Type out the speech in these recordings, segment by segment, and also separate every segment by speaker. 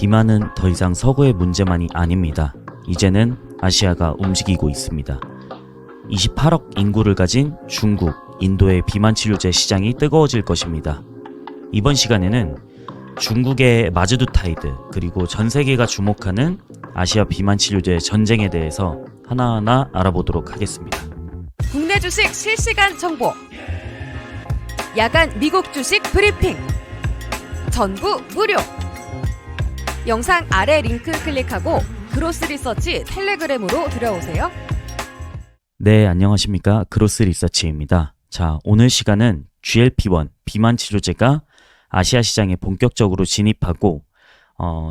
Speaker 1: 비만은 더 이상 서구의 문제만이 아닙니다. 이제는 아시아가 움직이고 있습니다. 28억 인구를 가진 중국, 인도의 비만 치료제 시장이 뜨거워질 것입니다. 이번 시간에는 중국의 마즈두타이드 그리고 전 세계가 주목하는 아시아 비만 치료제 전쟁에 대해서 하나하나 알아보도록 하겠습니다.
Speaker 2: 국내 주식 실시간 정보, 야간 미국 주식 브리핑, 전부 무료. 영상 아래 링크 클릭하고 그로스리서치 텔레그램으로 들어오세요.
Speaker 1: 네, 안녕하십니까. 그로스리서치입니다. 자, 오늘 시간은 GLP-1 비만 치료제가 아시아 시장에 본격적으로 진입하고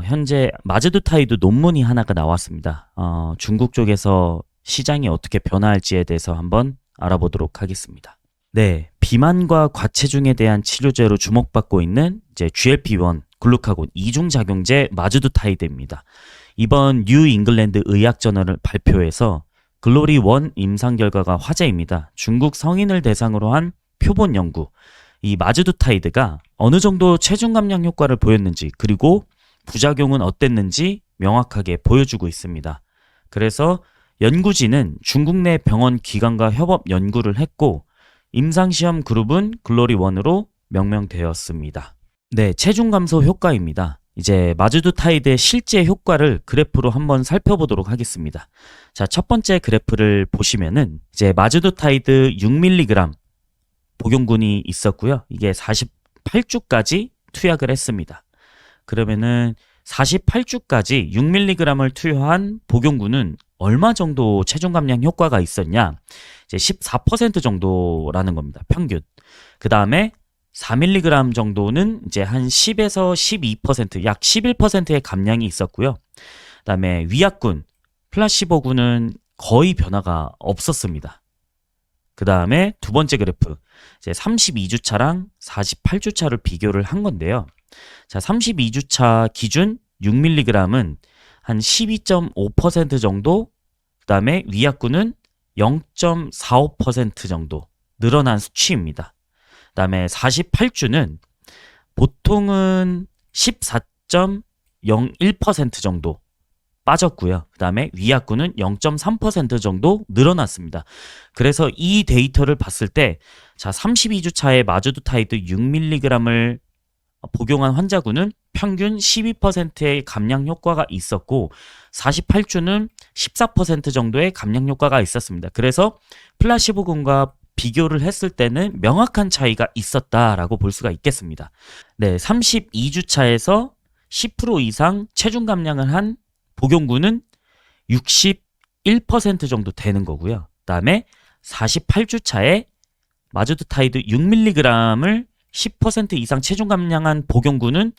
Speaker 1: 현재 마즈두타이드 논문이 하나가 나왔습니다. 중국 쪽에서 시장이 어떻게 변화할지에 대해서 한번 알아보도록 하겠습니다. 네, 비만과 과체중에 대한 치료제로 주목받고 있는 이제 GLP-1 글루카곤 이중작용제 마즈두타이드입니다. 이번 뉴 잉글랜드 의학저널을 발표해서 글로리1 임상 결과가 화제입니다. 중국 성인을 대상으로 한 표본 연구, 이 마즈두타이드가 어느 정도 체중 감량 효과를 보였는지 그리고 부작용은 어땠는지 명확하게 보여주고 있습니다. 그래서 연구진은 중국 내 병원 기관과 협업 연구를 했고 임상시험 그룹은 글로리1으로 명명되었습니다. 네, 체중 감소 효과입니다. 이제 마즈두타이드의 실제 효과를 그래프로 한번 살펴보도록 하겠습니다. 자, 첫 번째 그래프를 보시면은 이제 마즈두타이드 6mg 복용군이 있었고요. 이게 48주까지 투약을 했습니다. 그러면은 48주까지 6mg을 투여한 복용군은 얼마 정도 체중 감량 효과가 있었냐? 이제 14% 정도라는 겁니다. 평균. 그 다음에 4mg 정도는 이제 한 10에서 12%, 약 11%의 감량이 있었고요. 그 다음에 위약군, 플라시보군은 거의 변화가 없었습니다. 그 다음에 두 번째 그래프, 이제 32주차랑 48주차를 비교를 한 건데요. 자, 32주차 기준 6mg은 한 12.5% 정도, 그 다음에 위약군은 0.45% 정도 늘어난 수치입니다. 그 다음에 48주는 보통은 14.01% 정도 빠졌고요. 그 다음에 위약군은 0.3% 정도 늘어났습니다. 그래서 이 데이터를 봤을 때, 자, 32주차에 마즈두타이드 6mg을 복용한 환자군은 평균 12%의 감량 효과가 있었고 48주는 14% 정도의 감량 효과가 있었습니다. 그래서 플라시보군과 비교를 했을 때는 명확한 차이가 있었다라고 볼 수가 있겠습니다. 네, 32주차에서 10% 이상 체중 감량을 한 복용군은 61% 정도 되는 거고요. 그 다음에 48주차에 마즈두타이드 6mg을 10% 이상 체중 감량한 복용군은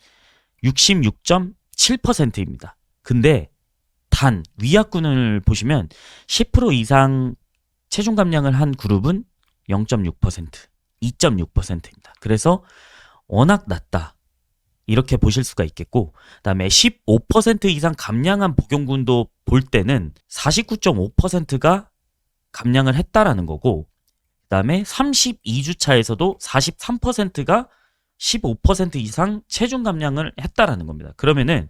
Speaker 1: 66.7%입니다. 근데 단 위약군을 보시면 10% 이상 체중 감량을 한 그룹은 0.6%, 2.6%입니다. 그래서 워낙 낮다. 이렇게 보실 수가 있겠고, 그 다음에 15% 이상 감량한 복용군도 볼 때는 49.5%가 감량을 했다라는 거고, 그 다음에 32주차에서도 43%가 15% 이상 체중 감량을 했다라는 겁니다. 그러면은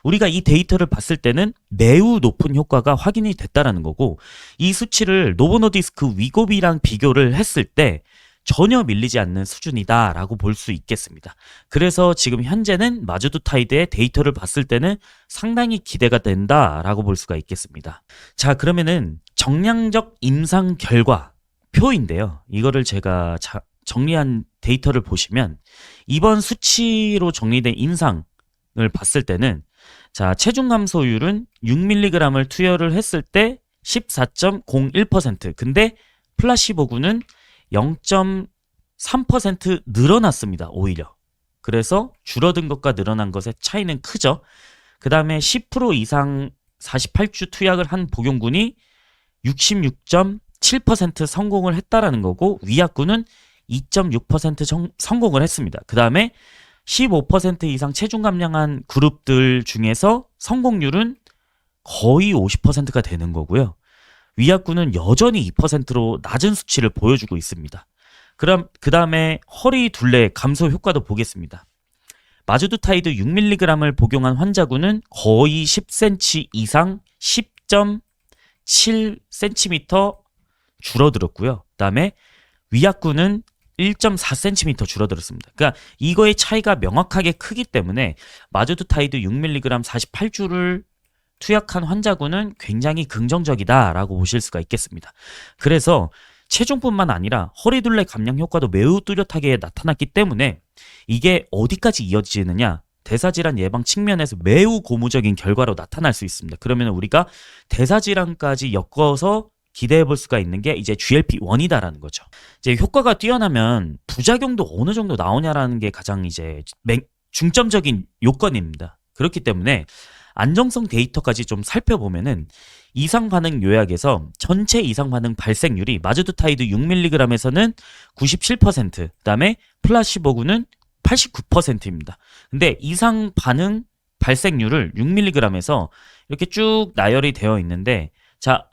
Speaker 1: 우리가 이 데이터를 봤을 때는 매우 높은 효과가 확인이 됐다라는 거고, 이 수치를 노보노디스크 위고비랑 비교를 했을 때 전혀 밀리지 않는 수준이다라고 볼 수 있겠습니다. 그래서 지금 현재는 마즈두타이드의 데이터를 봤을 때는 상당히 기대가 된다라고 볼 수가 있겠습니다. 자, 그러면은 정량적 임상 결과 표인데요. 이거를 제가 정리한 데이터를 보시면 이번 수치로 정리된 임상을 봤을 때는, 자, 체중 감소율은 6mg을 투여를 했을 때 14.01%, 근데 플라시보군은 0.3% 늘어났습니다. 오히려. 그래서 줄어든 것과 늘어난 것의 차이는 크죠. 그 다음에 10% 이상 48주 투약을 한 복용군이 66.7% 성공을 했다라는 거고, 위약군은 2.6% 성공을 했습니다. 그 다음에 15% 이상 체중 감량한 그룹들 중에서 성공률은 거의 50%가 되는 거고요. 위약군은 여전히 2%로 낮은 수치를 보여주고 있습니다. 그럼 그 다음에 허리 둘레 감소 효과도 보겠습니다. 마주두타이드 6mg을 복용한 환자군은 거의 10cm 이상 10.7cm 줄어들었고요. 그다음에 위약군은 1.4cm 줄어들었습니다. 그러니까 이거의 차이가 명확하게 크기 때문에 마주두타이드 6mg 48주를 투약한 환자군은 굉장히 긍정적이다라고 보실 수가 있겠습니다. 그래서 체중뿐만 아니라 허리둘레 감량 효과도 매우 뚜렷하게 나타났기 때문에 이게 어디까지 이어지느냐, 대사질환 예방 측면에서 매우 고무적인 결과로 나타날 수 있습니다. 그러면 우리가 대사질환까지 엮어서 기대해 볼 수가 있는 게 이제 GLP-1이다라는 거죠. 이제 효과가 뛰어나면 부작용도 어느 정도 나오냐라는 게 가장 이제 중점적인 요건입니다. 그렇기 때문에 안정성 데이터까지 좀 살펴보면은 이상 반응 요약에서 전체 이상 반응 발생률이 마주두타이드 6mg에서는 97%, 그다음에 플라시보군은 89%입니다. 근데 이상 반응 발생률을 6mg에서 이렇게 쭉 나열이 되어 있는데, 자,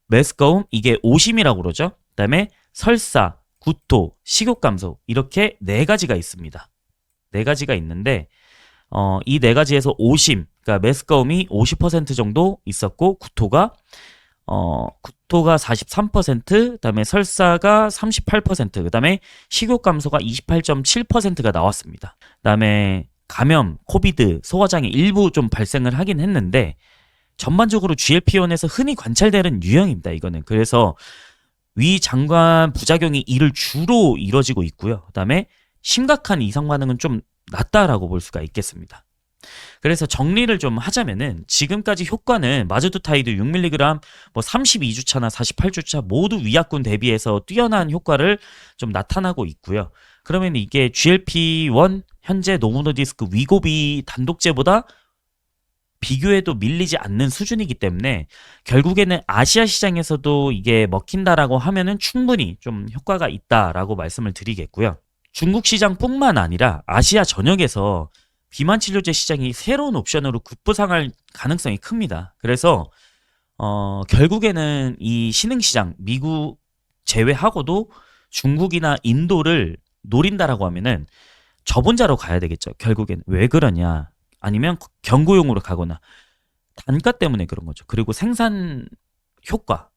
Speaker 1: 메스꺼움 이게 오심이라고 그러죠. 그다음에 설사, 구토, 식욕 감소 이렇게 네 가지가 있습니다. 네 가지가 있는데 이 네 가지에서 오심, 그러니까 메스꺼움이 50% 정도 있었고 구토가 43%, 그다음에 설사가 38%, 그다음에 식욕 감소가 28.7%가 나왔습니다. 그다음에 감염, 코비드, 소화장애 일부 좀 발생을 하긴 했는데 전반적으로 GLP-1에서 흔히 관찰되는 유형입니다. 이거는 그래서 위장관 부작용이 이를 주로 이뤄지고 있고요. 그다음에 심각한 이상 반응은 좀 낮다라고 볼 수가 있겠습니다. 그래서 정리를 좀 하자면은 지금까지 효과는 마주두타이드 6mg 32주차나 48주차 모두 위약군 대비해서 뛰어난 효과를 좀 나타나고 있고요. 그러면 이게 GLP-1 현재 노보노디스크 위고비 단독제보다 비교해도 밀리지 않는 수준이기 때문에 결국에는 아시아 시장에서도 이게 먹힌다라고 하면은 충분히 좀 효과가 있다라고 말씀을 드리겠고요. 중국 시장뿐만 아니라 아시아 전역에서 비만 치료제 시장이 새로운 옵션으로 급부상할 가능성이 큽니다. 그래서 결국에는 이 신흥 시장 미국 제외하고도 중국이나 인도를 노린다라고 하면은 저분자로 가야 되겠죠. 결국엔 왜 그러냐? 아니면 경고용으로 가거나 단가 때문에 그런 거죠. 그리고 생산 효과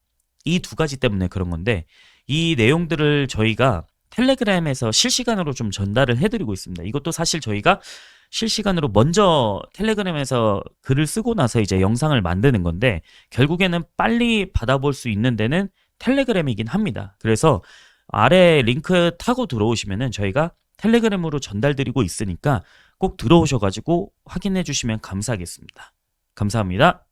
Speaker 1: 이 두 가지 때문에 그런 건데 이 내용들을 저희가 텔레그램에서 실시간으로 좀 전달을 해드리고 있습니다. 이것도 사실 저희가 실시간으로 먼저 텔레그램에서 글을 쓰고 나서 이제 영상을 만드는 건데 결국에는 빨리 받아볼 수 있는 데는 텔레그램이긴 합니다. 그래서 아래 링크 타고 들어오시면은 저희가 텔레그램으로 전달드리고 있으니까 꼭 들어오셔가지고 확인해 주시면 감사하겠습니다. 감사합니다.